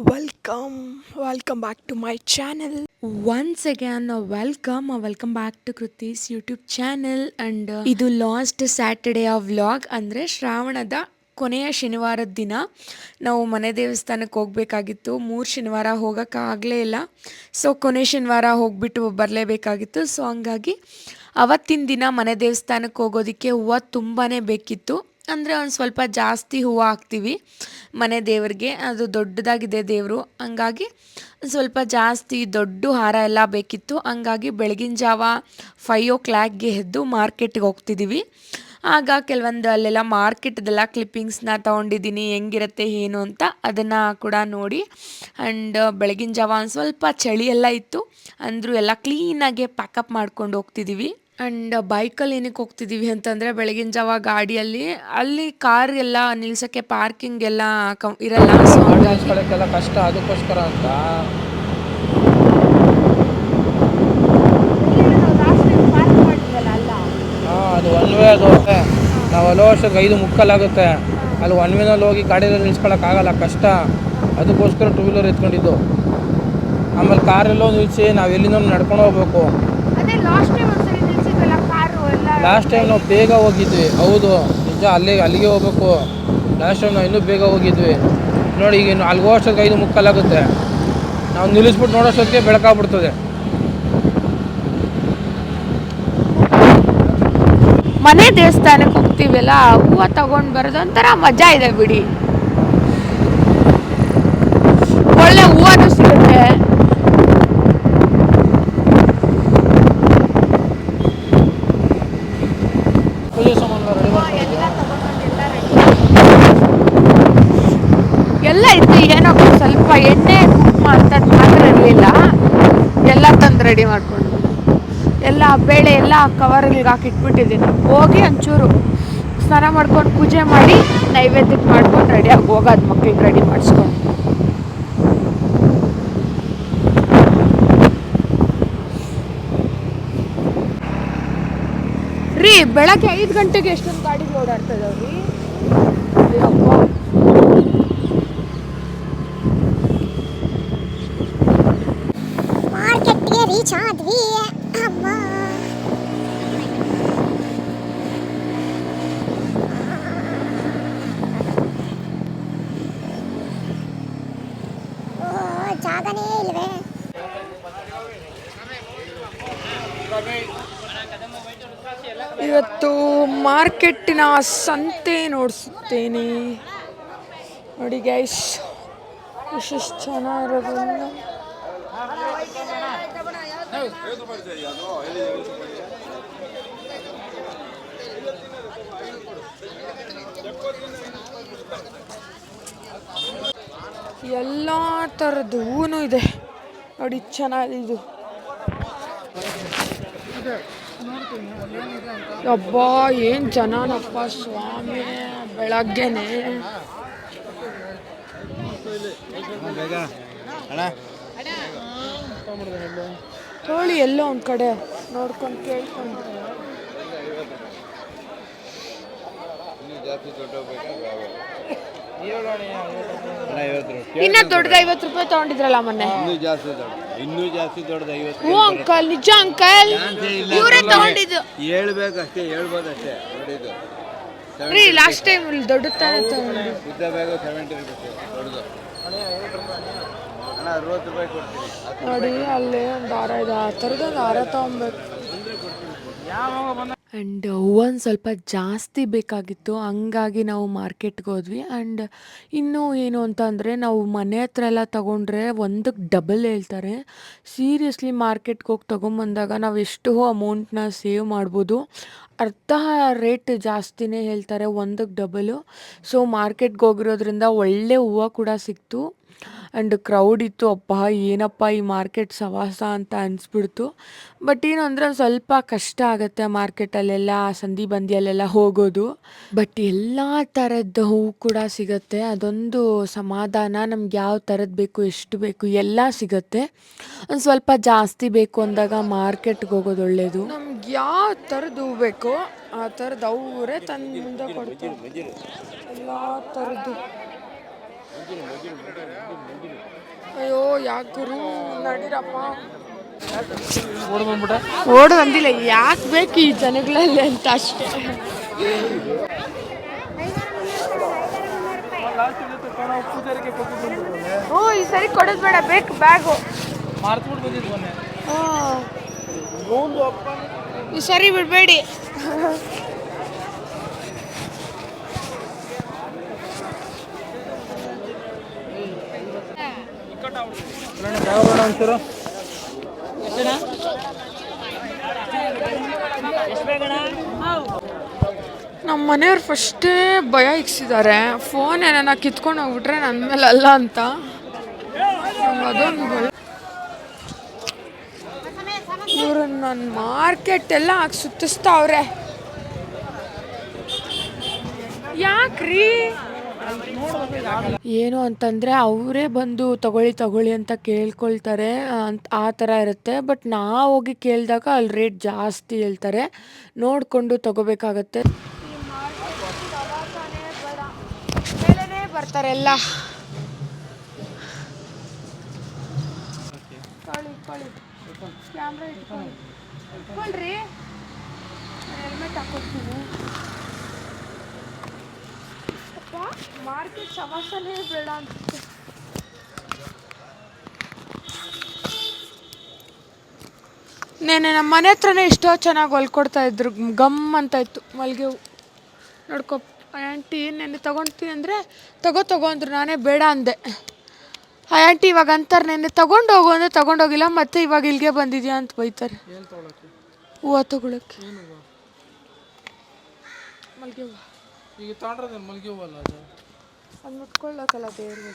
Welcome back to my channel. Once again, welcome back to Kriti's YouTube channel. And ಇದು last Saturday vlog ಅಂದರೆ ಶ್ರಾವಣದ ಕೊನೆಯ ಶನಿವಾರದ ದಿನ ನಾವು ಮನೆ ದೇವಸ್ಥಾನಕ್ಕೆ ಹೋಗಬೇಕಾಗಿತ್ತು. 3 ಶನಿವಾರ ಹೋಗೋಕ್ಕಾಗಲೇ ಇಲ್ಲ. ಸೊ ಕೊನೆ ಶನಿವಾರ ಹೋಗ್ಬಿಟ್ಟು ಬರಲೇಬೇಕಾಗಿತ್ತು. ಸೊ ಹಂಗಾಗಿ ಅವತ್ತಿನ ದಿನ ಮನೆ ದೇವಸ್ಥಾನಕ್ಕೆ ಹೋಗೋದಕ್ಕೆ ಹೂವು ತುಂಬಾ ಬೇಕಿತ್ತು. ಅಂದರೆ ಒಂದು ಸ್ವಲ್ಪ ಜಾಸ್ತಿ ಹೂವು ಹಾಕ್ತೀವಿ ಮನೆ ದೇವರಿಗೆ, ಅದು ದೊಡ್ಡದಾಗಿದೆ ದೇವರು, ಹಂಗಾಗಿ ಸ್ವಲ್ಪ ಜಾಸ್ತಿ ದೊಡ್ಡ ಹಾರ ಎಲ್ಲ ಬೇಕಿತ್ತು. ಹಂಗಾಗಿ ಬೆಳಗಿನ ಜಾವ 5 o'clockಗೆ ಎದ್ದು ಮಾರ್ಕೆಟ್ಗೆ ಹೋಗ್ತಿದ್ದೀವಿ. ಆಗ ಕೆಲವೊಂದು ಅಲ್ಲೆಲ್ಲ ಮಾರ್ಕೆಟ್ದೆಲ್ಲ ಕ್ಲಿಪ್ಪಿಂಗ್ಸ್ನ ತೊಗೊಂಡಿದ್ದೀನಿ, ಹೆಂಗಿರುತ್ತೆ ಏನು ಅಂತ ಅದನ್ನು ಕೂಡ ನೋಡಿ. ಆ್ಯಂಡ್ ಬೆಳಗಿನ ಜಾವ ಒಂದು ಸ್ವಲ್ಪ ಚಳಿ ಎಲ್ಲ ಇತ್ತು, ಅಂದರೂ ಎಲ್ಲ ಕ್ಲೀನಾಗೆ ಪ್ಯಾಕಪ್ ಮಾಡ್ಕೊಂಡು ಹೋಗ್ತಿದ್ದೀವಿ. ಆ್ಯಂಡ್ ಬೈಕಲ್ಲಿ ಏನಕ್ಕೆ ಹೋಗ್ತಿದ್ದೀವಿ ಅಂತಂದರೆ ಬೆಳಗಿನ ಜಾವ ಗಾಡಿಯಲ್ಲಿ ಅಲ್ಲಿ ಕಾರ್ ಎಲ್ಲ ನಿಲ್ಸೋಕ್ಕೆ ಪಾರ್ಕಿಂಗ್ ಎಲ್ಲ ಇರಲ್ಲ. ಸೊ ನಿಲ್ಸ್ಕೊಳ್ಳೋಕ್ಕೆಲ್ಲ ಕಷ್ಟ, ಅದಕ್ಕೋಸ್ಕರ ಅಂತ ಅದು ಒನ್ ವೇ. ಅದು ನಾವು ಅಲ್ಲೋ ವರ್ಷಕ್ಕೆ 5:45 ಆಗುತ್ತೆ. ಅಲ್ಲಿ ಒನ್ ವೇನಲ್ಲಿ ಹೋಗಿ ಗಾಡಿಯಲ್ಲಿ ನಿಲ್ಸ್ಕೊಳ್ಳೋಕ್ಕಾಗಲ್ಲ, ಕಷ್ಟ. ಅದಕ್ಕೋಸ್ಕರ 2 ವೀಲರ್ ಎತ್ಕೊಂಡಿದ್ದು. ಆಮೇಲೆ ಕಾರೆಲ್ಲೋ ನಿಲ್ಲಿಸಿ ನಾವು ಎಲ್ಲಿಂದ ನಡ್ಕೊಂಡು ಹೋಗ್ಬೇಕು. ಲಾಸ್ಟ್ ಟೈಮ್ ನಾವು ಬೇಗ ಹೋಗಿದ್ವಿ, ಹೌದು ನಿಜ, ಅಲ್ಲಿಗೆ ಹೋಗ್ಬೇಕು. ಲಾಸ್ಟ್ ಟೈಮ್ ನಾವು ಇನ್ನೂ ಬೇಗ ಹೋಗಿದ್ವಿ ನೋಡಿ. ಈಗ ಅಲ್ಲಿಗೆ ಹೋಗೋಷ್ಟೊತ್ತಿಗೆ 5:45 ಆಗುತ್ತೆ. ನಾವು ನಿಲ್ಲಿಸ್ಬಿಟ್ಟು ನೋಡೋಷ್ಟೊತ್ತಿಗೆ ಬೆಳಕಾಗ್ಬಿಡ್ತದೆ. ಮನೆ ದೇವಸ್ಥಾನಕ್ಕೆ ಹೋಗ್ತೀವಲ್ಲ, ಹೂವು ತಗೊಂಡು ಬರೋದು ಒಂಥರ ಮಜಾ ಇದೆ ಬಿಡಿ. ಒಳ್ಳೆ ಹೂವು ಸಿಗುತ್ತೆ. ಎಲ್ಲ ಇತ್ತು, ಏನೋ ಸ್ವಲ್ಪ ಎಣ್ಣೆ ಕುಂಕುಮ ಅಂತದ್ದು ಮಾತ್ರ ಇರಲಿಲ್ಲ. ಎಲ್ಲ ತಂದು ರೆಡಿ ಮಾಡ್ಕೊಂಡು ಎಲ್ಲ ಬೇಳೆ ಎಲ್ಲ ಕವರ್ಗೆ ಹಾಕಿಟ್ಬಿಟ್ಟಿದ್ದೀನಿ. ಹೋಗಿ ಒಂಚೂರು ಸ್ನಾನ ಮಾಡ್ಕೊಂಡು ಪೂಜೆ ಮಾಡಿ ನೈವೇದ್ಯಕ್ಕೆ ಮಾಡ್ಕೊಂಡು ರೆಡಿಯಾಗಿ ಹೋಗೋದು, ಮಕ್ಳಿಗೆ ರೆಡಿ ಮಾಡಿಸ್ಕೊಂಡು. ರೀ ಬೆಳಗ್ಗೆ 5 ಗಂಟೆಗೆ ಎಷ್ಟೊಂದು ಗಾಡಿಗೆ ಓಡಾಡ್ತದವ್ರಿ. ಮಾರ್ಕೆಟ್ಗೆ ರೀಚ್ ಆದ್ವಿ. ಅಮ್ಮ ಜಾಗನೇ ಇಲ್ವೇ. ಇವತ್ತು ಮಾರ್ಕೆಟ್ಟಿನ ಸಂತೆ ನೋಡಿಸುತ್ತೇನೆ ನೋಡಿ ಗೈಸ್, ಎಷ್ಟು ಚೆನ್ನಾಗಿರೋದ್ರಿಂದ. ಎಲ್ಲ ಥರದ್ದು ಹೂವು ಇದೆ ನೋಡಿ, ಚೆನ್ನಾಗಿದ್ದು. ಅಬ್ಬಾ ಏನು ಜನನಪ್ಪ ಸ್ವಾಮಿ, ಬೆಳಗ್ಗೆನೆ. ತೋಳಿ ಎಲ್ಲೋ ಒಂದು ಕಡೆ ನೋಡ್ಕೊಂಡು ಕೇಳ್ಕೊಂಡು. ಇನ್ನ ದೊಡ್ಡದ 50 ರೂಪಾಯಿ ತಗೊಂಡಿದ್ರಲ್ಲ ಮೊನ್ನೆ. ಇನ್ನೂ ಜಾಸ್ತಿ ದೊಡ್ಡದ 50. ಹ್ಞೂ ಅಂಕಲ್, ನಿಜ ಅಂಕಲ್, ಇವರೇ ತಗೊಂಡಿದ್ದು. ಹೇಳ್ಬೇಕಷ್ಟೇ, ಹೇಳ್ಬೋದಷ್ಟೇ. ರೀ ಲಾಸ್ಟ್ ಟೈಮ್ ದೊಡ್ಡ ತಾನೇ ತಗೊಂಡು ಉದ್ದಬೇಕು 70 ರೂಪಾಯಿ ದೊಡ್ಡದು. ಅಣ್ಣ 60 ರೂಪಾಯಿ ಕೊಡ್ತೀನಿ ನೋಡಿ. ಅಲ್ಲೇ ಒಂದು ಹಾರ ಇದೆ, ಆ ಥರದೊಂದು ಹಾರ ತಗೊಬೇಕು. ಆ್ಯಂಡ್ ಹೂವೊಂದು ಸ್ವಲ್ಪ ಜಾಸ್ತಿ ಬೇಕಾಗಿತ್ತು, ಹಂಗಾಗಿ ನಾವು ಮಾರ್ಕೆಟ್ಗೆ ಹೋದ್ವಿ. ಆ್ಯಂಡ್ ಇನ್ನೂ ಏನು ಅಂತ ಅಂದರೆ, ನಾವು ಮನೆ ಹತ್ರ ಎಲ್ಲ ತೊಗೊಂಡ್ರೆ ಒಂದಕ್ಕೆ ಡಬಲ್ ಹೇಳ್ತಾರೆ. ಸೀರಿಯಸ್ಲಿ ಮಾರ್ಕೆಟ್ಗೆ ಹೋಗಿ ತೊಗೊಂಬಂದಾಗ ನಾವು ಎಷ್ಟು ಅಮೌಂಟ್ನ ಸೇವ್ ಮಾಡ್ಬೋದು. ಅರ್ಧ ರೇಟ್ ಜಾಸ್ತಿನೇ ಹೇಳ್ತಾರೆ, ಒಂದಕ್ಕೆ ಡಬಲು. ಸೊ ಮಾರ್ಕೆಟ್ಗೆ ಹೋಗಿರೋದ್ರಿಂದ ಒಳ್ಳೆ ಹೂವು ಕೂಡ ಸಿಕ್ತು. ಆ್ಯಂಡ್ ಕ್ರೌಡ್ ಇತ್ತು. ಅಪ್ಪ ಏನಪ್ಪ ಈ ಮಾರ್ಕೆಟ್ ಸವಾಸ ಅಂತ ಅನಿಸ್ಬಿಡ್ತು. ಬಟ್ ಏನು ಅಂದರೆ ಒಂದು ಸ್ವಲ್ಪ ಕಷ್ಟ ಆಗುತ್ತೆ ಮಾರ್ಕೆಟಲ್ಲೆಲ್ಲ, ಸಂಧಿ ಬಂದಿಯಲ್ಲೆಲ್ಲ ಹೋಗೋದು. ಬಟ್ ಎಲ್ಲ ಥರದ ಹೂವು ಕೂಡ ಸಿಗುತ್ತೆ, ಅದೊಂದು ಸಮಾಧಾನ. ನಮ್ಗೆ ಯಾವ ಥರದ್ದು ಬೇಕು, ಎಷ್ಟು ಬೇಕು ಎಲ್ಲ ಸಿಗುತ್ತೆ. ಒಂದು ಸ್ವಲ್ಪ ಜಾಸ್ತಿ ಬೇಕು ಅಂದಾಗ ಮಾರ್ಕೆಟ್ಗೆ ಹೋಗೋದು ಒಳ್ಳೆಯದು. ನಮ್ಗೆ ಯಾವ ಥರದ್ದು ಹೂವು ಬೇಕೋ ಆ ಥರದ್ದು ಅವರೇ ತಂದು ಮುಂದೆ ಕೊಡ್ತಾರೆ, ಎಲ್ಲ ಥರದ್ದು. ಯಾಕೆ ಗುರು ನಡೀರಪ್ಪ. ಓಡ್ ಬಂದ್ಬಿಟ್ಟೆ. ಓಡ್ ಬಂದಿಲ್ಲ, ಯಾಕೆ ಬೇಕು ಈ ಜನಗಳಲ್ಲಿ ಅಂತ ಅಷ್ಟೇ. ಹ್ಞೂ ಈ ಸರಿ ಕೊಡೋದು ಬೇಡ, ಬೇಕು ಬ್ಯಾಗು ಮಾರ್ತ್ಬಿಟ್ಟು ಬಂದಿದ್ದು ಮೊನ್ನೆ. ಈ ಸರಿ ಬಿಡಬೇಡಿ. ಒಂಚೂರು ನಮ್ಮ ಮನೆಯವ್ರು ಫಸ್ಟೇ ಭಯ ಇಕ್ಸಿದ್ದಾರೆ, ಫೋನ್ ಏನಾರ ಕಿತ್ಕೊಂಡು ಹೋಗ್ಬಿಟ್ರೆ ನನ್ನ ಮೇಲೆ ಅಲ್ಲ ಅಂತ. ಅದೊಂದು ಭಯ. ಇವರು ನನ್ನ ಮಾರ್ಕೆಟ್ ಎಲ್ಲ ಹಾಕಿ ಸುತ್ತಿಸ್ತಾವ್ರೆ. ಯಾಕ್ರಿ? ಏನು ಅಂತಂದರೆ ಅವರೇ ಬಂದು ತಗೊಳ್ಳಿ ಅಂತ ಕೇಳ್ಕೊಳ್ತಾರೆ ಅಂತ, ಆ ಥರ ಇರುತ್ತೆ. ಬಟ್ ನಾವು ಹೋಗಿ ಕೇಳಿದಾಗ ಅಲ್ಲಿ ರೇಟ್ ಜಾಸ್ತಿ ಹೇಳ್ತಾರೆ, ನೋಡಿಕೊಂಡು ತಗೋಬೇಕಾಗತ್ತೆ. ಮೇಲೇ ಬರ್ತಾರೆ ಎಲ್ಲ. ಕ್ಯಾಮ್ರಾ ಇಟ್ಕೊಳ್ರಿ, ಹೆಲ್ಮೆಟ್ ಹಾಕೊಳ್ತೀನಿ. ಮಾರ್ಕೆಟ್ ಸವಾಸನೇ ಬೇಡ ಅನ್ಸುತ್ತೆ. ನಮ್ಮ ಮನೆ ಹತ್ರನೇ ಎಷ್ಟೋ ಚೆನ್ನಾಗಿ ಹೊಲ್ಕೊಡ್ತಾ ಇದ್ರು, ಗಮ್ ಅಂತ ಇತ್ತು ಮಲ್ಲಿಗೆ ಹೂ. ನೋಡ್ಕೊ ಆಂಟಿ, ನೆನ್ನೆ ತೊಗೊಳ್ತೀನಿ ಅಂದರೆ ತಗೋ ಅಂದರು, ನಾನೇ ಬೇಡ ಅಂದೆ. ಆ ಆಂಟಿ ಇವಾಗ ಅಂತಾರೆ, ನೆನ್ನೆ ತೊಗೊಂಡು ಹೋಗು ಅಂದರೆ ತೊಗೊಂಡೋಗಿಲ್ಲ, ಮತ್ತೆ ಇವಾಗ ಇಲ್ಲಿಗೆ ಬಂದಿದ್ಯಾ ಅಂತ ಬೈತಾರೆ. ಹೂವು ತೊಗೊಳಕ್ಕೆ, ಮಲ್ಲಿಗೆ ಹೂವು. ಈಗ ತಗೊಂಡ್ರೆ ಮಲ್ಲಿಗೆ ಹೂವಲ್ಲ ಅದು ಮುಟ್ಕೊಳ್ಳೋಕ್ಕಲ್ಲ ದೇವ್ರಿಗೆ.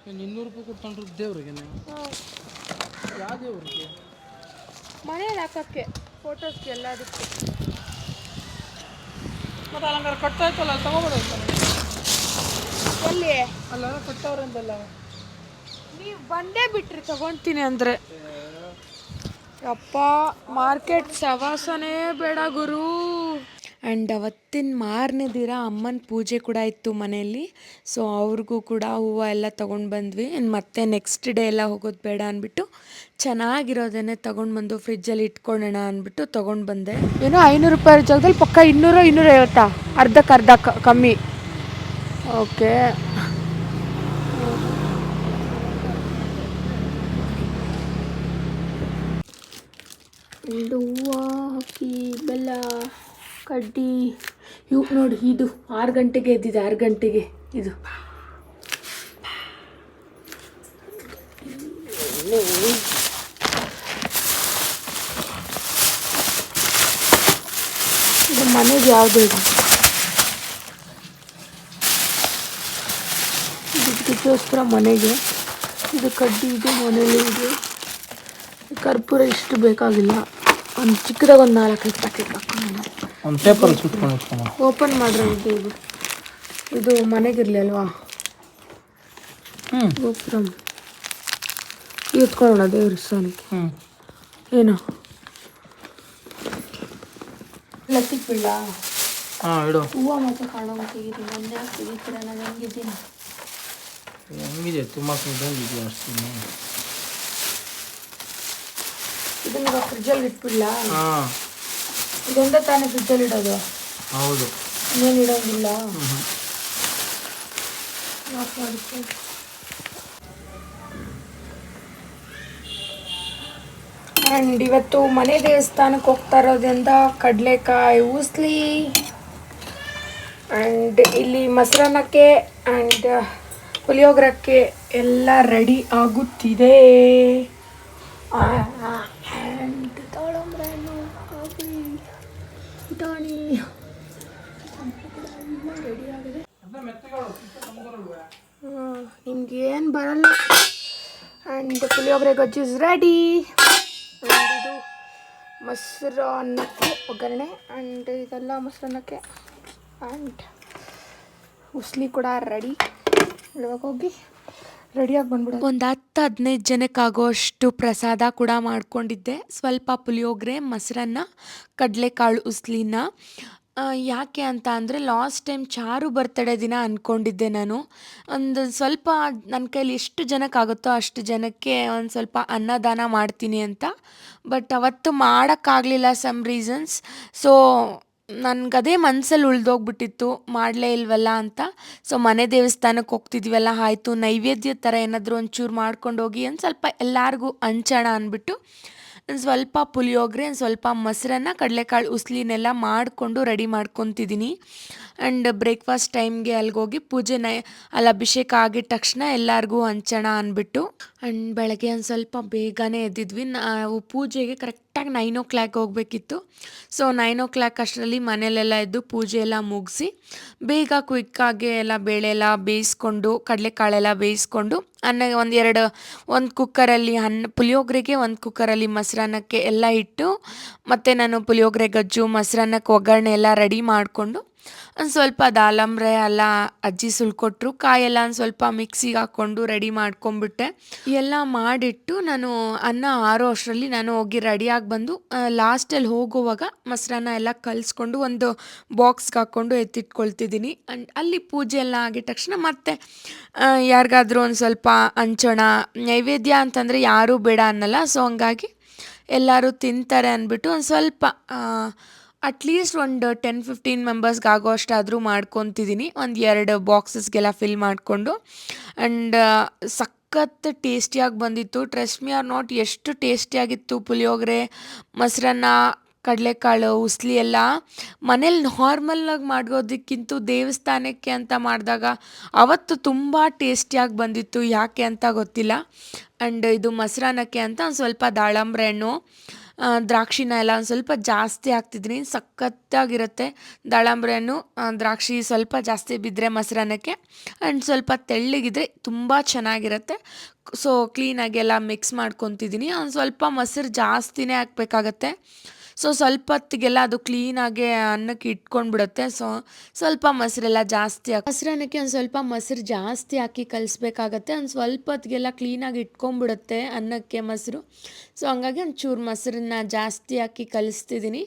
200 ರೂಪಾಯಿ ಕೊಟ್ಟು ತಗೊಂಡ್ರು ದೇವ್ರಿಗೆ ನೀವು? ಯಾವ ದೇವ್ರಿಗೆ? ಮನೇಲಿ ಹಾಕೋಕ್ಕೆ, ಫೋಟೋಸ್ಗೆ, ಎಲ್ಲದಕ್ಕೆ. ಮತ್ತೆ ಅಲಂಕಾರ ಕಟ್ತಾ ಇತ್ತಲ್ಲ, ತಗೋಬೋದಾಯ್ತು. ಎಲ್ಲಿ ಅಲ್ಲ ಕಟ್ಟವ್ರೆ ಅಂತಲ್ಲ, ನೀವು ಬಂದೇ ಬಿಟ್ರಿ ತಗೊತೀನಿ ಅಂದರೆ. ಅಪ್ಪ ಮಾರ್ಕೆಟ್ ಸವಾಸನೇ ಬೇಡ ಗುರು. ಆ್ಯಂಡ್ ಅವತ್ತಿನ ಮಾರನೇ ದಿನ ಅಮ್ಮನ ಪೂಜೆ ಕೂಡ ಇತ್ತು ಮನೆಯಲ್ಲಿ. ಸೊ ಅವ್ರಿಗೂ ಕೂಡ ಹೂವು ಎಲ್ಲ ತೊಗೊಂಡು ಬಂದ್ವಿ. ಮತ್ತೆ ನೆಕ್ಸ್ಟ್ ಡೇ ಎಲ್ಲ ಹೋಗೋದು ಬೇಡ ಅಂದ್ಬಿಟ್ಟು ಚೆನ್ನಾಗಿರೋದನ್ನೇ ತೊಗೊಂಡು ಬಂದು ಫ್ರಿಜ್ಜಲ್ಲಿ ಇಟ್ಕೊಳ್ಳೋಣ ಅಂದ್ಬಿಟ್ಟು ತೊಗೊಂಡು ಬಂದೆ. ಏನೋ 500 ರೂಪಾಯಿ ಜಾಗದಲ್ಲಿ ಪಕ್ಕ 200-250 ಅರ್ಧಕ್ಕರ್ಧ ಕಮ್ಮಿ. ಓಕೆ, ಹೂವು ಹಾಕಿ ಬೆಲ್ಲ ಕಡ್ಡಿ ಇವು ನೋಡಿ. ಇದು 6 ಗಂಟೆಗೆ ಎದ್ದಿದೆ, 6 ಗಂಟೆಗೆ ಇದು. ಇದು ಮನೆಗೆ ಯಾವುದು ಇದು? ಇದಕ್ಕೋಸ್ಕರ ಮನೆಗೆ ಇದು ಕಡ್ಡಿ, ಇದು ಮನೇಲಿ ಇದೆ. ಕರ್ಪೂರ ಇಷ್ಟು ಬೇಕಾಗಿಲ್ಲ, ಒಂದು ಚಿಕ್ಕದಾಗ ಒಂದು 4-5 ಪ್ಯಾಕೆಟ್ ಹಾಕೊಂಡು ಒಂದು ಪೇಪರ್ ಸುಟ್ಕೊಂಡು ಓಪನ್ ಮಾಡ್ರೆ ಇದು ಇದು ಮನೆಗಿರಲಿ ಅಲ್ವಾ. ಗೋಪುರ ಎತ್ಕೊಳ್ಳೋಣ ದೇವ್ರ ಸ್ಥಾನಕ್ಕೆ. ಏನು ಲತ್ತಿಗೆ ಬೀಳ? ಹಾಂ ಇಡು. ಹೂವು ಮಾತ್ರ ಕಾಣೋಂಗೆ ತೆಗೀರಿ. ಮೊನ್ನೆ ಯಾಕೆ ತೆಗಿತೀರ? ನಾನು ಹೆಂಗಿದ್ದೀನಿ? ಹೆಂಗಿದೆ? ತುಂಬ ಹೆಂಗಿದೆಯಾ ಅಷ್ಟು? ಇದನ್ನ ಫ್ರಿಜ್ಜಲ್ಲಿ ಇಟ್ಬಿಡ್ಲಾ? ಹಾಂ, ಇದೊಂದೇ ತಾನೇ ಫ್ರಿಜ್ಜಲ್ಲಿ ಇಡೋದು? ಹೌದು. ಇನ್ನೇನು ಇಡೋಂಗಿಲ್ಲ. ಆ್ಯಂಡ್ ಇವತ್ತು ಮನೆ ದೇವಸ್ಥಾನಕ್ಕೆ ಹೋಗ್ತಾ ಇರೋದ್ರಿಂದ ಕಡಲೆಕಾಯಿ ಉಸ್ಲಿ ಆ್ಯಂಡ್ ಇಲ್ಲಿ ಮೊಸರನ್ನಕ್ಕೆ ಆ್ಯಂಡ್ ಪುಳಿಯೋಗರಕ್ಕೆ ಎಲ್ಲ ರೆಡಿ ಆಗುತ್ತಿದೆ. ಆ್ಯಂಡ್ ತಾಳಂಬ್ರನು ಕಾಫಿ ಟಾಣಿ ರೆಡಿ ಆಗಿದೆ. ನಿಮ್ಗೆ ಏನು ಬರಲ್ಲ. ಆ್ಯಂಡ್ ಪುಳಿಯೋಗರೆ ಗೊಜ್ಜು ಇಸ್ ರೆಡಿ. ಆ್ಯಂಡ್ ಇದು ಮೊಸರನ್ನಕ್ಕೆ ಒಗ್ಗರಣೆ ಆ್ಯಂಡ್ ಇದೆಲ್ಲ ಮೊಸರನ್ನಕ್ಕೆ ಆ್ಯಂಡ್ ಉಸ್ಲಿ ಕೂಡ ರೆಡಿ. ಇವಾಗ ಹೋಗಿ ರೆಡಿಯಾಗಿ ಬಂದ್ಬಿಡೋದು. ಒಂದು 10-15 ಜನಕ್ಕಾಗೋಷ್ಟು ಪ್ರಸಾದ ಕೂಡ ಮಾಡ್ಕೊಂಡಿದ್ದೆ. ಸ್ವಲ್ಪ ಪುಳಿಯೋಗರೆ, ಮೊಸರನ್ನ, ಕಡಲೆಕಾಳು ಉಸ್ಲಿನ ಯಾಕೆ ಅಂತ ಅಂದರೆ ಲಾಸ್ಟ್ ಟೈಮ್ ಚಾರು ಬರ್ತಡೇ ದಿನ ಅಂದ್ಕೊಂಡಿದ್ದೆ ನಾನು. ಒಂದು ಸ್ವಲ್ಪ ನನ್ನ ಕೈಲಿ ಎಷ್ಟು ಜನಕ್ಕಾಗುತ್ತೋ ಅಷ್ಟು ಜನಕ್ಕೆ ಒಂದು ಸ್ವಲ್ಪ ಅನ್ನದಾನ ಮಾಡ್ತೀನಿ ಅಂತ. ಬಟ್ ಅವತ್ತು ಮಾಡೋಕ್ಕಾಗಲಿಲ್ಲ ಸಮ್ ರೀಸನ್ಸ್. ಸೊ ನನಗದೇ ಮನಸ್ಸಲ್ಲಿ ಉಳ್ದೋಗ್ಬಿಟ್ಟಿತ್ತು ಮಾಡಲೇ ಇಲ್ವಲ್ಲ ಅಂತ. ಸೊ ಮನೆ ದೇವಸ್ಥಾನಕ್ಕೆ ಹೋಗ್ತಿದ್ವಲ್ಲ, ಆಯಿತು ನೈವೇದ್ಯ ಥರ ಏನಾದರೂ ಒಂಚೂರು ಮಾಡ್ಕೊಂಡೋಗಿ ಒಂದು ಸ್ವಲ್ಪ ಎಲ್ಲರಿಗೂ ಹಂಚೋಣ ಅಂದ್ಬಿಟ್ಟು ಒಂದು ಸ್ವಲ್ಪ ಪುಳಿಯೋಗರೆ, ಒಂದು ಸ್ವಲ್ಪ ಮೊಸರನ್ನ, ಕಡಲೆಕಾಳು ಉಸ್ಲಿನೆಲ್ಲ ಮಾಡಿಕೊಂಡು ರೆಡಿ ಮಾಡ್ಕೊತಿದ್ದೀನಿ. ಆ್ಯಂಡ್ ಬ್ರೇಕ್ಫಾಸ್ಟ್ ಟೈಮ್ಗೆ ಅಲ್ಲಿಗೋಗಿ ಅಲ್ಲಿ ಅಭಿಷೇಕ ಆಗಿದ ತಕ್ಷಣ ಎಲ್ಲರಿಗೂ ಹಂಚೋಣ ಅಂದ್ಬಿಟ್ಟು. ಆ್ಯಂಡ್ ಬೆಳಗ್ಗೆ ಒಂದು ಸ್ವಲ್ಪ ಬೇಗನೆ ಎದ್ದಿದ್ವಿ. ನಾವು ಪೂಜೆಗೆ ಕರೆಕ್ಟಾಗಿ 9 ಹೋಗಬೇಕಿತ್ತು. ಸೊ 9 ಅಷ್ಟರಲ್ಲಿ ಮನೇಲೆಲ್ಲ ಎದ್ದು ಪೂಜೆ ಎಲ್ಲ ಮುಗಿಸಿ ಬೇಗ ಕ್ವಿಕ್ಕಾಗಿ ಎಲ್ಲ ಬೇಳೆ ಎಲ್ಲ ಬೇಯಿಸ್ಕೊಂಡು, ಕಡಲೆಕಾಳೆಲ್ಲ ಬೇಯಿಸ್ಕೊಂಡು, ಒಂದು ಕುಕ್ಕರಲ್ಲಿ ಪುಳಿಯೋಗರೆಗೆ ಒಂದು ಕುಕ್ಕರಲ್ಲಿ ಮೊಸರನ್ನಕ್ಕೆ ಎಲ್ಲ ಇಟ್ಟು, ಮತ್ತು ನಾನು ಪುಳಿಯೋಗರೆ ಗಜ್ಜು ಮೊಸರನ್ನಕ್ಕೆ ಒಗ್ಗರಣೆ ಎಲ್ಲ ರೆಡಿ ಮಾಡಿಕೊಂಡು ಒಂದು ಸ್ವಲ್ಪ ದಾಳಂಬ್ರೆ ಎಲ್ಲ ಅಜ್ಜಿ ಸುಲ್ಕೊಟ್ರು, ಕಾಯೆಲ್ಲ ಒಂದು ಸ್ವಲ್ಪ ಮಿಕ್ಸಿಗೆ ಹಾಕ್ಕೊಂಡು ರೆಡಿ ಮಾಡ್ಕೊಂಬಿಟ್ಟೆ. ಎಲ್ಲ ಮಾಡಿಟ್ಟು ನಾನು ಅನ್ನ ಆರೋ ಅಷ್ಟರಲ್ಲಿ ನಾನು ಹೋಗಿ ರೆಡಿಯಾಗಿ ಬಂದು ಲಾಸ್ಟಲ್ಲಿ ಹೋಗುವಾಗ ಮೊಸರನ್ನ ಎಲ್ಲ ಕಲಿಸ್ಕೊಂಡು ಒಂದು ಬಾಕ್ಸ್ಗೆ ಹಾಕ್ಕೊಂಡು ಎತ್ತಿಟ್ಕೊಳ್ತಿದ್ದೀನಿ. ಆ್ಯಂಡ್ ಅಲ್ಲಿ ಪೂಜೆ ಎಲ್ಲ ಆಗಿದ ತಕ್ಷಣ ಮತ್ತೆ ಯಾರಿಗಾದ್ರೂ ಒಂದು ಸ್ವಲ್ಪ ಹಂಚೋಣ. ನೈವೇದ್ಯ ಅಂತಂದರೆ ಯಾರೂ ಬೇಡ ಅನ್ನಲ್ಲ. ಸೊ ಹಂಗಾಗಿ ಎಲ್ಲರೂ ತಿಂತಾರೆ ಅಂದ್ಬಿಟ್ಟು ಒಂದು ಸ್ವಲ್ಪ ಅಟ್ಲೀಸ್ಟ್ ಒಂದು 10-15 ಮೆಂಬರ್ಸ್ಗೆ ಆಗೋ ಅಷ್ಟಾದರೂ ಮಾಡ್ಕೊತಿದ್ದೀನಿ. ಒಂದು 2 ಬಾಕ್ಸಸ್ಗೆಲ್ಲ ಫಿಲ್ ಮಾಡಿಕೊಂಡು. ಆ್ಯಂಡ್ ಸಖತ್ ಟೇಸ್ಟಿಯಾಗಿ ಬಂದಿತ್ತು. ಟ್ರಸ್ಟ್ ಮಿ ಆರ್ ನಾಟ್, ಎಷ್ಟು ಟೇಸ್ಟಿಯಾಗಿತ್ತು ಪುಳಿಯೋಗರೆ, ಮೊಸರನ್ನ, ಕಡಲೆಕಾಳು ಉಸ್ಲಿ ಎಲ್ಲ. ಮನೇಲಿ ನಾರ್ಮಲ್ಲಾಗಿ ಮಾಡೋದಕ್ಕಿಂತ ದೇವಸ್ಥಾನಕ್ಕೆ ಅಂತ ಮಾಡಿದಾಗ ಅವತ್ತು ತುಂಬ ಟೇಸ್ಟಿಯಾಗಿ ಬಂದಿತ್ತು. ಯಾಕೆ ಅಂತ ಗೊತ್ತಿಲ್ಲ. ಆ್ಯಂಡ್ ಇದು ಮೊಸರನ್ನಕ್ಕೆ ಅಂತ ಒಂದು ಸ್ವಲ್ಪ ದಾಳಂಬ್ರೆ ಹಣ್ಣು, ದ್ರಾಕ್ಷಿನ ಎಲ್ಲ ಒಂದು ಸ್ವಲ್ಪ ಜಾಸ್ತಿ ಹಾಕ್ತಿದ್ದೀನಿ. ಸಖತ್ತಾಗಿರುತ್ತೆ ದಾಳಂಬ್ರೆ ಹಣ್ಣು, ದ್ರಾಕ್ಷಿ ಸ್ವಲ್ಪ ಜಾಸ್ತಿ ಬಿದ್ದರೆ ಮೊಸರನ್ನಕ್ಕೆ. ಆ್ಯಂಡ್ ಸ್ವಲ್ಪ ತೆಳ್ಳಗಿದ್ರೆ ತುಂಬ ಚೆನ್ನಾಗಿರುತ್ತೆ. ಸೊ ಕ್ಲೀನಾಗಿ ಎಲ್ಲ ಮಿಕ್ಸ್ ಮಾಡ್ಕೊತಿದ್ದೀನಿ. ಒಂದು ಸ್ವಲ್ಪ ಮೊಸರು ಜಾಸ್ತಿನೇ ಹಾಕ್ಬೇಕಾಗತ್ತೆ. ಸೊ ಸ್ವಲ್ಪ ಹೊತ್ತಿಗೆಲ್ಲ ಅದು ಕ್ಲೀನಾಗಿ ಅನ್ನಕ್ಕೆ ಇಟ್ಕೊಂಡ್ಬಿಡುತ್ತೆ. ಸೊ ಸ್ವಲ್ಪ ಮೊಸರೆಲ್ಲ ಜಾಸ್ತಿ ಮೊಸರನ್ನಕ್ಕೆ ಒಂದು ಸ್ವಲ್ಪ ಮೊಸರು ಜಾಸ್ತಿ ಹಾಕಿ ಕಲಿಸ್ಬೇಕಾಗತ್ತೆ. ಒಂದು ಸ್ವಲ್ಪ ಹೊತ್ತಿಗೆಲ್ಲ ಕ್ಲೀನಾಗಿ ಇಟ್ಕೊಂಡ್ಬಿಡುತ್ತೆ ಅನ್ನಕ್ಕೆ ಮೊಸರು. ಸೊ ಹಂಗಾಗಿ ಒಂಚೂರು ಮೊಸರನ್ನ ಜಾಸ್ತಿ ಹಾಕಿ ಕಲಿಸ್ತಿದ್ದೀನಿ.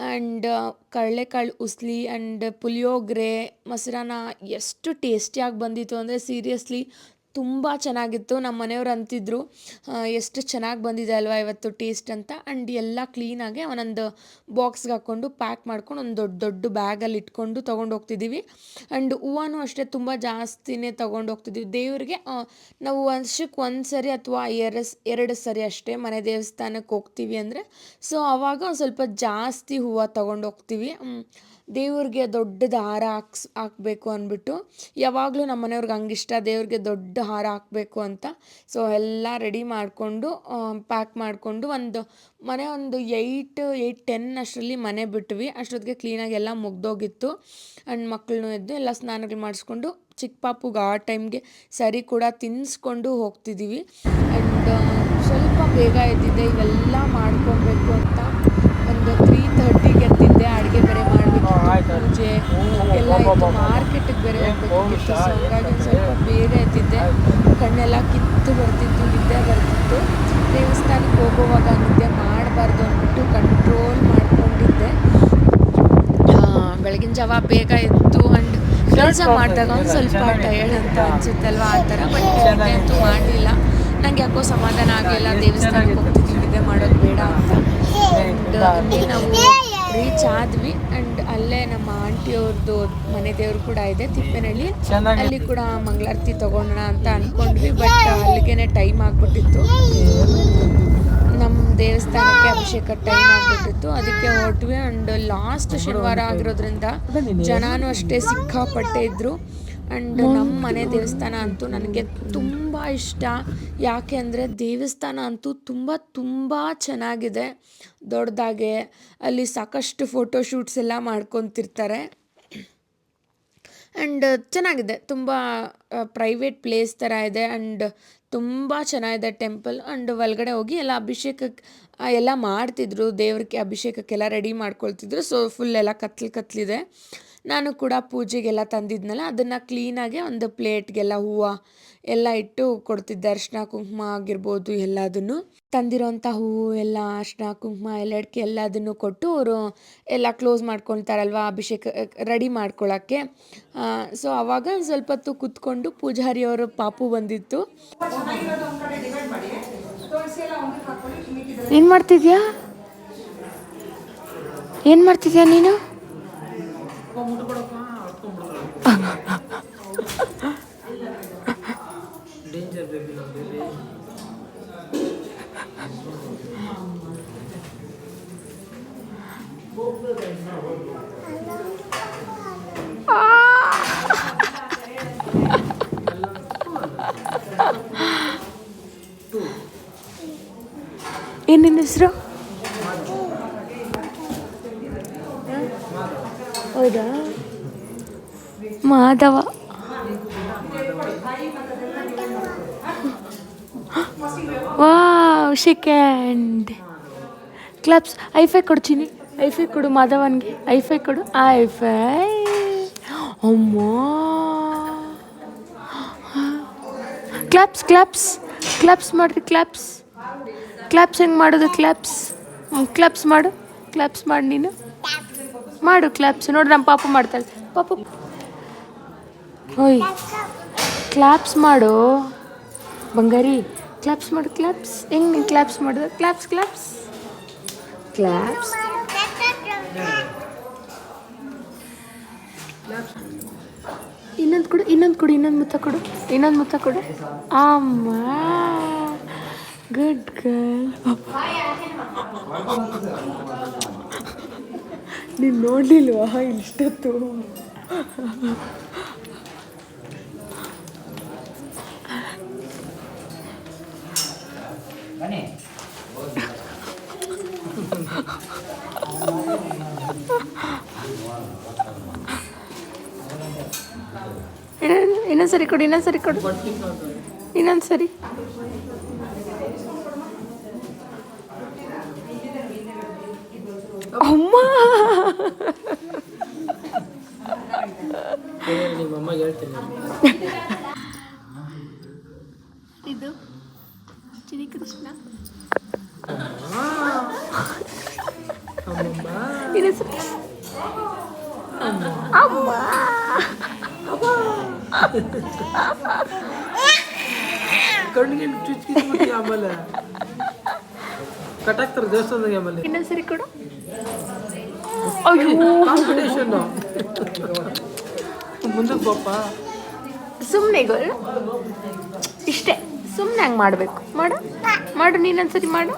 ಆ್ಯಂಡ್ ಕಡಲೆಕಾಳು ಉಸ್ಲಿ ಆ್ಯಂಡ್ ಪುಳಿಯೋಗರೆ, ಮೊಸರನ್ನ ಎಷ್ಟು ಟೇಸ್ಟಿಯಾಗಿ ಬಂದಿತ್ತು ಅಂದರೆ ಸೀರಿಯಸ್ಲಿ ತುಂಬ ಚೆನ್ನಾಗಿತ್ತು. ನಮ್ಮ ಮನೆಯವ್ರು ಅಂತಿದ್ರು ಎಷ್ಟು ಚೆನ್ನಾಗಿ ಬಂದಿದೆ ಅಲ್ವಾ ಇವತ್ತು ಟೇಸ್ಟ್ ಅಂತ. ಆ್ಯಂಡ್ ಎಲ್ಲ ಕ್ಲೀನಾಗಿ ಒಂದೊಂದು ಬಾಕ್ಸ್ಗೆ ಹಾಕ್ಕೊಂಡು ಪ್ಯಾಕ್ ಮಾಡ್ಕೊಂಡು ಒಂದು ದೊಡ್ಡ ದೊಡ್ಡ ಬ್ಯಾಗಲ್ಲಿ ಇಟ್ಕೊಂಡು ತೊಗೊಂಡು ಹೋಗ್ತಿದ್ದೀವಿ. ಆ್ಯಂಡ್ ಹೂವನೂ ಅಷ್ಟೇ ತುಂಬ ಜಾಸ್ತಿನೇ ತೊಗೊಂಡು ಹೋಗ್ತಿದ್ದೀವಿ ದೇವ್ರಿಗೆ. ನಾವು ವರ್ಷಕ್ಕೆ 1 ಸರಿ ಅಥವಾ 2 ಸರಿ ಅಷ್ಟೇ ಮನೆ ದೇವಸ್ಥಾನಕ್ಕೆ ಹೋಗ್ತೀವಿ ಅಂದರೆ. ಸೊ ಆವಾಗ ಒಂದು ಸ್ವಲ್ಪ ಜಾಸ್ತಿ ಹೂವು ತೊಗೊಂಡು ಹೋಗ್ತೀವಿ. ದೇವ್ರಿಗೆ ದೊಡ್ಡದು ಹಾರ ಹಾಕಬೇಕು ಅಂದ್ಬಿಟ್ಟು. ಯಾವಾಗಲೂ ನಮ್ಮ ಮನೆಯವ್ರಿಗೆ ಹಂಗಿಷ್ಟ, ದೇವ್ರಿಗೆ ದೊಡ್ಡ ಹಾರ ಹಾಕಬೇಕು ಅಂತ. ಸೊ ಎಲ್ಲ ರೆಡಿ ಮಾಡಿಕೊಂಡು ಪ್ಯಾಕ್ ಮಾಡಿಕೊಂಡು ಒಂದು 8-10 ಅಷ್ಟರಲ್ಲಿ ಮನೆ ಬಿಟ್ವಿ. ಅಷ್ಟೊತ್ತಿಗೆ ಕ್ಲೀನಾಗಿ ಎಲ್ಲ ಮುಗ್ದೋಗಿತ್ತು. ಆ್ಯಂಡ್ ಮಕ್ಕಳನ್ನೂ ಎದ್ದು ಎಲ್ಲ ಸ್ನಾನಗಳು ಮಾಡಿಸ್ಕೊಂಡು ಚಿಕ್ಕ ಪಾಪುಗೆ ಆ ಟೈಮ್ಗೆ ಸರಿ ಕೂಡ ತಿನ್ನಿಸ್ಕೊಂಡು ಹೋಗ್ತಿದ್ದೀವಿ. ಆ್ಯಂಡ್ ಸ್ವಲ್ಪ ಬೇಗ ಎದ್ದಿದ್ದೆ ಇವೆಲ್ಲ ಮಾಡ್ಕೊಬೇಕು ಅಂತ. ಒಂದು 3:30ಗೆ ಎದ್ದಿದ್ದೆ. ಅಡುಗೆ ಬೇರೆ ಮಾಡಬೇಕಿತ್ತು, ಪೂಜೆ ಎಲ್ಲ ಇತ್ತು, ಮಾರ್ಕೆಟಿಗೆ ಬೇರೆ ಹೋಗ್ಬೇಕಿತ್ತು. ಸೊ ಹಂಗಾಗಿ ಸ್ವಲ್ಪ ಬೇಗ ಎದ್ದಿದ್ದೆ. ಕಣ್ಣೆಲ್ಲ ಕಿತ್ತು ಬರ್ತಿತ್ತು, ನಿದ್ದೆ ಬರ್ತಿತ್ತು. ದೇವಸ್ಥಾನಕ್ಕೆ ಹೋಗುವಾಗ ನಿದ್ದೆ ಮಾಡಬಾರ್ದು ಅಂದ್ಬಿಟ್ಟು ಕಂಟ್ರೋಲ್ ಮಾಡ್ಕೊಂಡಿದ್ದೆ. ಬೆಳಗಿನ ಜಾವ ಬೇಗ ಎದ್ದು ಆ್ಯಂಡ್ ಕೆಲಸ ಮಾಡಿದಾಗ ಒಂದು ಸ್ವಲ್ಪ ಟಯರ್ಡ್ ಅಂತ ಅನಿಸುತ್ತಲ್ವ, ಆ ಥರ. ಬಟ್ ನಿದ್ದೆ ಅಂತೂ ಮಾಡಲಿಲ್ಲ. ನಂಗೆ ಯಾಕೋ ಸಮಾಧಾನ ಆಗಲಿಲ್ಲ, ದೇವಸ್ಥಾನಕ್ಕೆ ಹೋಗ್ತಿದ್ವಿ ನಿದ್ದೆ ಮಾಡೋದು ಬೇಡ ಅಂತ. ಆ್ಯಂಡ್ ಇನ್ನೇ ನಾವು ರೀಚ್ ಆದ್ವಿ. ಆ್ಯಂಡ್ ಅಲ್ಲೇ ನಮ್ಮ ಆಂಟಿಯವ್ರದ್ದು ಮನೆ ದೇವ್ರು ಕೂಡ ಇದೆ, ತಿಪ್ಪೇನಹಳ್ಳಿ. ಅಲ್ಲಿ ಕೂಡ ಮಂಗಳಾರತಿ ತೊಗೊಳೋಣ ಅಂತ ಅಂದ್ಕೊಂಡ್ವಿ. ಬಟ್ ಅಲ್ಲಿಗೆ ಟೈಮ್ ಆಗಿಬಿಟ್ಟಿತ್ತು, ನಮ್ಮ ದೇವಸ್ಥಾನಕ್ಕೆ ಅಭಿಷೇಕ ಟೈಮ್ ಆಗಿಬಿಟ್ಟಿತ್ತು. ಅದಕ್ಕೆ ಹೊರಟ್ವಿ. ಆ್ಯಂಡ್ ಲಾಸ್ಟ್ ಶನಿವಾರ ಆಗಿರೋದ್ರಿಂದ ಜನನೂ ಅಷ್ಟೇ ಸಿಕ್ಕಾಪಟ್ಟೆ ಇದ್ದರು. ಆ್ಯಂಡ್ ನಮ್ಮ ಮನೆ ದೇವಸ್ಥಾನ ಅಂತೂ ನನಗೆ ತುಂಬ ಇಷ್ಟ. ಯಾಕೆ ಅಂದರೆ ದೇವಸ್ಥಾನ ಅಂತೂ ತುಂಬ ಚೆನ್ನಾಗಿದೆ, ದೊಡ್ಡದಾಗೆ. ಅಲ್ಲಿ ಸಾಕಷ್ಟು ಫೋಟೋಶೂಟ್ಸ್ ಎಲ್ಲ ಮಾಡ್ಕೊತಿರ್ತಾರೆ. ಆ್ಯಂಡ್ ಚೆನ್ನಾಗಿದೆ, ತುಂಬ ಪ್ರೈವೇಟ್ ಪ್ಲೇಸ್ ಥರ ಇದೆ. ಆ್ಯಂಡ್ ತುಂಬ ಚೆನ್ನಾಗಿದೆ ಟೆಂಪಲ್. ಆ್ಯಂಡ್ ಒಳಗಡೆ ಹೋಗಿ ಎಲ್ಲ ಅಭಿಷೇಕಕ್ಕೆ ಎಲ್ಲ ಮಾಡ್ತಿದ್ರು, ದೇವ್ರಿಗೆ ಅಭಿಷೇಕಕ್ಕೆಲ್ಲ ರೆಡಿ ಮಾಡ್ಕೊಳ್ತಿದ್ರು. ಸೊ ಫುಲ್ ಎಲ್ಲ ಕತ್ಲಿದೆ. ನಾನು ಕೂಡ ಪೂಜೆಗೆಲ್ಲ ತಂದಿದ್ನಲ್ಲ ಅದನ್ನು ಕ್ಲೀನಾಗಿ ಒಂದು ಪ್ಲೇಟ್ಗೆಲ್ಲ ಹೂವು ಎಲ್ಲ ಇಟ್ಟು ಕೊಡ್ತಿದ್ದೆ. ಅರಿಶಿನ ಕುಂಕುಮ ಆಗಿರ್ಬೋದು ಎಲ್ಲದನ್ನು ತಂದಿರೋಂಥ ಹೂವು ಎಲ್ಲ ಅರಿಶಿನ ಕುಂಕುಮ ಎಲ್ಲದಕ್ಕೆ ಎಲ್ಲದನ್ನು ಕೊಟ್ಟು ಅವರು ಎಲ್ಲ ಕ್ಲೋಸ್ ಮಾಡ್ಕೊಳ್ತಾರಲ್ವ ಅಭಿಷೇಕ ರೆಡಿ ಮಾಡ್ಕೊಳ್ಳೋಕ್ಕೆ. ಸೊ ಆವಾಗ ಸ್ವಲ್ಪ ಹೊತ್ತು ಕೂತ್ಕೊಂಡು ಪೂಜಾರಿಯವರು ಪಾಪು ಬಂದಿತ್ತು. ಏನು ಮಾಡ್ತಿದ್ಯಾ ನೀನು? ಏನು ನಿನ್ನ ಹೆಸರು? ಹೌದಾ, Madhava. Wow, second claps. High five ಕೊಡು ಚಿನಿ, ಐಫೈ ಕೊಡು ಮಾಧವನ್ಗೆ, ಐಫೈ ಕೊಡು. ಐಫೈ. ಅಮ್ಮ, ಕ್ಲಾಪ್ಸ್ ಕ್ಲಾಪ್ಸ್ ಕ್ಲಾಪ್ಸ್ ಮಾಡಿರಿ. ಕ್ಲಾಪ್ಸ್ ಹೆಂಗೆ ಮಾಡೋದು? ಕ್ಲಾಪ್ಸ್ ಮಾಡು, ಕ್ಲಾಪ್ಸ್ ಮಾಡಿ ನೀನು ಮಾಡು ಕ್ಲಾಪ್ಸ್. ನೋಡಿ ನಮ್ಮ ಪಾಪು ಮಾಡ್ತಾಳೆ. ಪಾಪು ಓಯ್, ಕ್ಲಾಪ್ಸ್ ಮಾಡು ಬಂಗಾರಿ, ಕ್ಲಾಪ್ಸ್ ಮಾಡು. ಕ್ಲಾಪ್ಸ್ ಹೆಂಗೆ ನೀನು ಕ್ಲಾಪ್ಸ್ ಮಾಡೋದು? ಕ್ಲಾಪ್ಸ್ ಇನ್ನೊಂದು ಕೊಡು, ಇನ್ನೊಂದು ಮುತ್ತ ಕೊಡು. ಅಮ್ಮ, ಗುಡ್ ಗರ್ಲ್. ನೀನು ನೋಡಲಿಲ್ವಾ ಇಷ್ಟೊತ್ತು? ಇನ್ನೊಂದ್ಸರಿ ಕೊಡು. ಇನ್ನೊಂದ್ಸರಿ. ಅಮ್ಮ, ಇದು ಚಿನಿ ಕೃಷ್ಣ. ಅಮ್ಮ, ಕಣ್ಣಿಗೆ ಚುಚ್ಚಿಬಿಟ್ಟು ಆಮೇಲೆ ಕಟಾಕ್ತಾರೆ ದೇವಸ್ಥಾನದಾಗ. ಆಮೇಲೆ ಇನ್ನೊಂದ್ಸರಿ ಕೊಡು. ಕಾಂಪಿಟೇಷನ್ ಮುಂದಕ್ಕೆ ಪಾಪ. ಸುಮ್ಮನೆ ಇಷ್ಟೇ, ಸುಮ್ಮನೆ ಹಂಗೆ ಮಾಡಬೇಕು. ಮಾಡು ನೀನೊಂದ್ಸರಿ ಮಾಡು.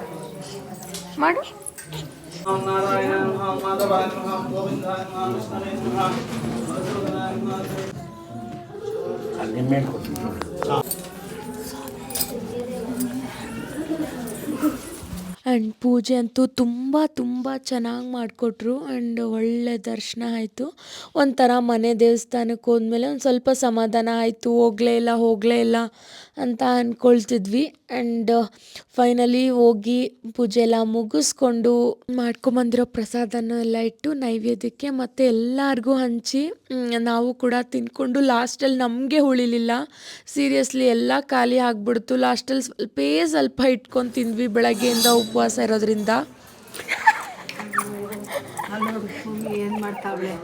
ಆ್ಯಂಡ್ ಪೂಜೆ ಅಂತೂ ತುಂಬ ಚೆನ್ನಾಗಿ ಮಾಡಿಕೊಟ್ರು. ಆ್ಯಂಡ್ ಒಳ್ಳೆ ದರ್ಶನ ಆಯಿತು. ಒಂಥರ ಮನೆ ದೇವಸ್ಥಾನಕ್ಕೆ ಹೋದ್ಮೇಲೆ ಒಂದು ಸ್ವಲ್ಪ ಸಮಾಧಾನ ಆಯಿತು. ಹೋಗಲೇ ಇಲ್ಲ ಅಂತ ಅಂದ್ಕೊಳ್ತಿದ್ವಿ. ಆ್ಯಂಡ್ ಫೈನಲಿ ಹೋಗಿ ಪೂಜೆ ಎಲ್ಲ ಮುಗಿಸ್ಕೊಂಡು ಮಾಡ್ಕೊಂಬಂದಿರೋ ಪ್ರಸಾದನ ಎಲ್ಲ ಇಟ್ಟು ನೈವೇದ್ಯಕ್ಕೆ ಮತ್ತು ಎಲ್ಲರಿಗೂ ಹಂಚಿ ನಾವು ಕೂಡ ತಿಂದ್ಕೊಂಡು ಲಾಸ್ಟಲ್ಲಿ ನಮಗೆ ಉಳಿಲಿಲ್ಲ. ಸೀರಿಯಸ್ಲಿ ಎಲ್ಲ ಖಾಲಿ ಆಗಿಬಿಡ್ತು. ಲಾಸ್ಟಲ್ಲಿ ಸ್ವಲ್ಪ ಇಟ್ಕೊಂಡು ತಿಂದ್ವಿ, ಬೆಳಗ್ಗೆಯಿಂದ ಉಪವಾಸ ಇರೋದ್ರಿಂದ. ಏನು ಮಾಡ್ತಾವಳೆ?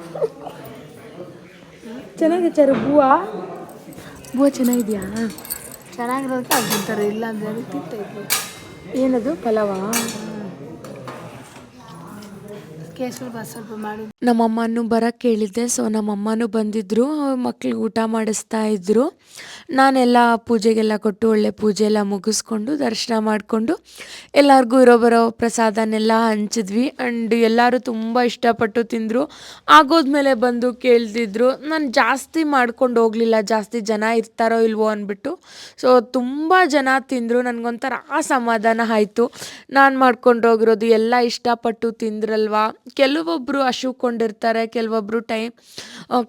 ಚೆನ್ನಾಗಿದ್ದಾರೆ. ಬೂವ ಚೆನ್ನಾಗಿದೆಯಾ? ಚೆನ್ನಾಗಿರೋದಕ್ಕೆ ಆಗ್ಬಿಡ್ತಾರೆ, ಇಲ್ಲ ಅಂದರೆ ತಿಂತೈತೆ. ಏನದು ಪಲಾವಾ? ಕೇಸರಿ ಸ್ವಲ್ಪ ಮಾಡಿ. ನಮ್ಮಮ್ಮನೂ ಬರೋಕ್ಕೆ ಹೇಳಿದ್ದೆ. ಸೊ ನಮ್ಮಮ್ಮನೂ ಬಂದಿದ್ದರು, ಮಕ್ಳಿಗೆ ಊಟ ಮಾಡಿಸ್ತಾ ಇದ್ದರು. ನಾನೆಲ್ಲ ಪೂಜೆಗೆಲ್ಲ ಕೊಟ್ಟು ಒಳ್ಳೆ ಪೂಜೆ ಎಲ್ಲ ಮುಗಿಸ್ಕೊಂಡು ದರ್ಶನ ಮಾಡಿಕೊಂಡು ಎಲ್ಲರಿಗೂ ಬರೋ ಪ್ರಸಾದನೆಲ್ಲ ಹಂಚಿದ್ವಿ. ಆ್ಯಂಡ್ ಎಲ್ಲರೂ ತುಂಬ ಇಷ್ಟಪಟ್ಟು ತಿಂದರು. ಆಗೋದ್ಮೇಲೆ ಬಂದು ಕೇಳ್ತಿದ್ರು. ನಾನು ಜಾಸ್ತಿ ಮಾಡ್ಕೊಂಡು ಹೋಗಲಿಲ್ಲ, ಜಾಸ್ತಿ ಜನ ಇರ್ತಾರೋ ಇಲ್ವೋ ಅಂದ್ಬಿಟ್ಟು. ಸೊ ತುಂಬ ಜನ ತಿಂದರು. ನನಗೊಂಥರ ಸಮಾಧಾನ ಆಯಿತು. ನಾನು ಮಾಡ್ಕೊಂಡು ಹೋಗಿರೋದು ಎಲ್ಲ ಇಷ್ಟಪಟ್ಟು ತಿಂದ್ರಲ್ವಾ, ಕೆಲವೊಬ್ಬರು ಹಸಿವುಕೊಂಡಿರ್ತಾರೆ, ಕೆಲವೊಬ್ಬರು ಟೈಮ್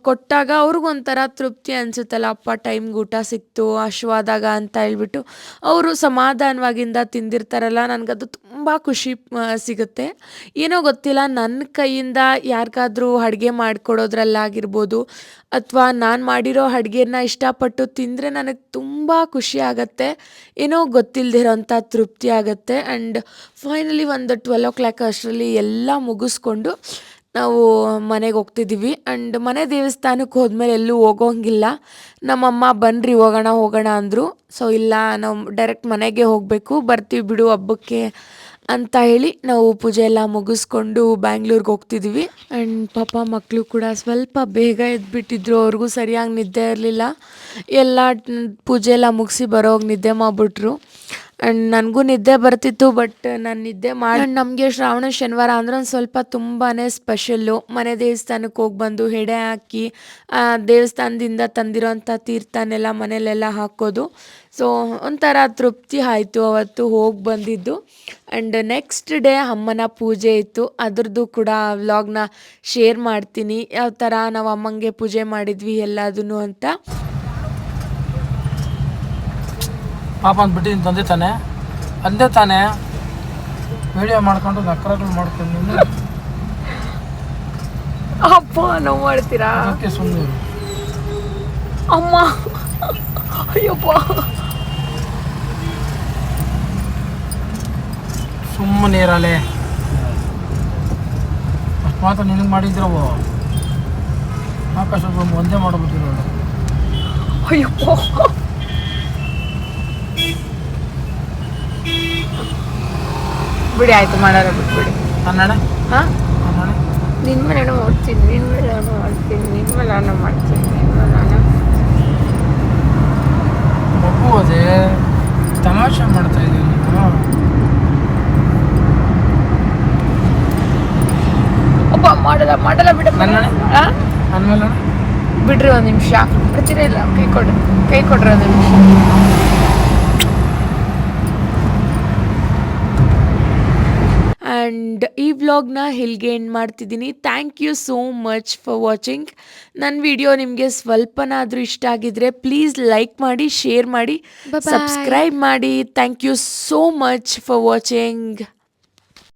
ಕೊಟ್ಟಾಗ ಅವ್ರಿಗೊಂಥರ ತೃಪ್ತಿ ಅನಿಸುತ್ತಲ್ಲ, ಅಪ್ಪ ಟೈಮ್ಗೆ ಊಟ ಸಿಕ್ತು ಹಸಿವಾದಾಗ ಅಂತ ಹೇಳ್ಬಿಟ್ಟು ಅವರು ಸಮಾಧಾನವಾಗಿಂದ ತಿಂದಿರ್ತಾರಲ್ಲ, ನನಗದು ತುಂಬ ಖುಷಿ ಸಿಗುತ್ತೆ. ಏನೋ ಗೊತ್ತಿಲ್ಲ, ನನ್ನ ಕೈಯಿಂದ ಯಾರಿಗಾದ್ರೂ ಅಡುಗೆ ಮಾಡಿಕೊಡೋದ್ರಲ್ಲಾಗಿರ್ಬೋದು ಅಥವಾ ನಾನು ಮಾಡಿರೋ ಅಡುಗೆನ ಇಷ್ಟಪಟ್ಟು ತಿಂದರೆ ನನಗೆ ತುಂಬ ಖುಷಿ ಆಗುತ್ತೆ, ಏನೋ ಗೊತ್ತಿಲ್ಲದಿರೋಂಥ ತೃಪ್ತಿ ಆಗುತ್ತೆ. ಆ್ಯಂಡ್ ಫೈನಲಿ ಒಂದು 12 ಅಷ್ಟರಲ್ಲಿ ಎಲ್ಲ ಮುಗಿಸ್ಕೊಂಡು ನಾವು ಮನೆಗೆ ಹೋಗ್ತಿದ್ದೀವಿ. ಆ್ಯಂಡ್ ಮನೆ ದೇವಸ್ಥಾನಕ್ಕೆ ಹೋದ್ಮೇಲೆ ಎಲ್ಲೂ ಹೋಗೋಂಗಿಲ್ಲ. ನಮ್ಮಮ್ಮ ಬನ್ನಿರಿ ಹೋಗೋಣ ಅಂದರು. ಸೊ ಇಲ್ಲ, ನಾವು ಡೈರೆಕ್ಟ್ ಮನೆಗೆ ಹೋಗಬೇಕು, ಬರ್ತೀವಿ ಬಿಡು ಹಬ್ಬಕ್ಕೆ ಅಂತ ಹೇಳಿ ನಾವು ಪೂಜೆ ಎಲ್ಲ ಮುಗಿಸ್ಕೊಂಡು ಬ್ಯಾಂಗ್ಳೂರ್ಗೆ ಹೋಗ್ತಿದ್ವಿ. ಆ್ಯಂಡ್ ಪಾಪ ಮಕ್ಕಳು ಕೂಡ ಸ್ವಲ್ಪ ಬೇಗ ಎದ್ಬಿಟ್ಟಿದ್ರು, ಅವ್ರಿಗೂ ಸರಿಯಾಗಿ ನಿದ್ದೆ ಇರಲಿಲ್ಲ. ಎಲ್ಲ ಪೂಜೆ ಎಲ್ಲ ಮುಗಿಸಿ ಬರೋಗಿ ನಿದ್ದೆ ಮಾಡಿಬಿಟ್ರು. ಆ್ಯಂಡ್ ನನಗೂ ನಿದ್ದೆ ಬರ್ತಿತ್ತು, ಬಟ್ ನಾನು ನಿದ್ದೆ ಮಾಡಿ ನಮಗೆ ಶ್ರಾವಣ ಶನಿವಾರ ಅಂದರೆ ಒಂದು ಸ್ವಲ್ಪ ತುಂಬಾ ಸ್ಪೆಷಲ್ಲು. ಮನೆ ದೇವಸ್ಥಾನಕ್ಕೆ ಹೋಗಿ ಬಂದು ಎಡೆ ಹಾಕಿ ದೇವಸ್ಥಾನದಿಂದ ತಂದಿರೋಂಥ ತೀರ್ಥನೆಲ್ಲ ಮನೇಲೆಲ್ಲ ಹಾಕೋದು. ಸೊ ಒಂಥರ ತೃಪ್ತಿ ಆಯಿತು ಅವತ್ತು ಹೋಗಿ ಬಂದಿದ್ದು. ಆ್ಯಂಡ್ ನೆಕ್ಸ್ಟ್ ಡೇ ಅಮ್ಮನ ಪೂಜೆ ಇತ್ತು, ಅದ್ರದ್ದು ಕೂಡ ವ್ಲಾಗ್ನ ಶೇರ್ ಮಾಡ್ತೀನಿ, ಯಾವ ಥರ ನಾವು ಅಮ್ಮಂಗೆ ಪೂಜೆ ಮಾಡಿದ್ವಿ ಎಲ್ಲದನ್ನು ಅಂತ. ಪಾಪ ಅಂದ್ಬಿಟ್ಟು ತಂದೆ ತಾನೆ ಅಂದೇ ತಾನೆ ವಿಡಿಯೋ ಮಾಡ್ಕೊಂಡು ನಕರಗಳು ಮಾಡ್ಕೊಂಡು ಅಪ್ಪ ನಾವು ಮಾಡ್ತೀರಾ ಅದಕ್ಕೆ ಸುಮ್ಮನೆ ಅಮ್ಮ, ಅಯ್ಯಪ್ಪ ಸುಮ್ಮನೆ ಇರಲೆ. ಅಷ್ಟು ಮಾತ್ರ ನಿನಗೆ ಮಾಡಿದ್ರವು ಆಕಾಶ ಒಂದೇ ಮಾಡಬಿಟ್ಟಿರೋ. ಅಯ್ಯಪ್ಪ ಬಿಡಿ, ಆಯ್ತು ಮಾಡೋಣ, ಬಿಟ್ಬಿಡಿ. ಕನ್ನಡ ಹಾಂ, ಕನ್ನಡ ನಿನ್ನ ಮೇಲೆ ಮಾಡ್ತೀನಿ, ನಿನ್ನ ಮೇಲೆ ಮಾಡ್ತೀನಿ, ನಿನ್ನ ಮೇಲೆ ನಾನು ಮಾಡ್ತೀನಿ, ನಿನ್ನ ಮೇಲೆ ನಾನು ಮಗು ಅದೇ ತಮಾಷೆ ಮಾಡ್ತಾ ಇದ್ದೀನಿ ನೀನು. ಒಬ್ಬ ಮಾಡಲ್ಲ ಬಿಡ. ಕನ್ನಡ ಆಮೇಲೆ ಬಿಡ್ರಿ ಒಂದು ನಿಮಿಷ, ಬರ್ತೀರಾ ಇಲ್ಲ? ಕೈ ಕೊಡ್ರಿ ಒಂದು ನಿಮಿಷ. ಆ್ಯಂಡ್ ಈ ವ್ಲಾಗ್ನ ಇಲ್ಲಿಗೆ ಎಂಡ್ ಮಾಡ್ತಿದ್ದೀನಿ. Thank you so much for watching. ನನ್ನ ವಿಡಿಯೋ ನಿಮಗೆ ಸ್ವಲ್ಪನಾದರೂ ಇಷ್ಟ ಆಗಿದ್ರೆ ಪ್ಲೀಸ್ ಲೈಕ್ ಮಾಡಿ, ಶೇರ್ ಮಾಡಿ, ಸಬ್ಸ್ಕ್ರೈಬ್ ಮಾಡಿ. Thank you so much for watching.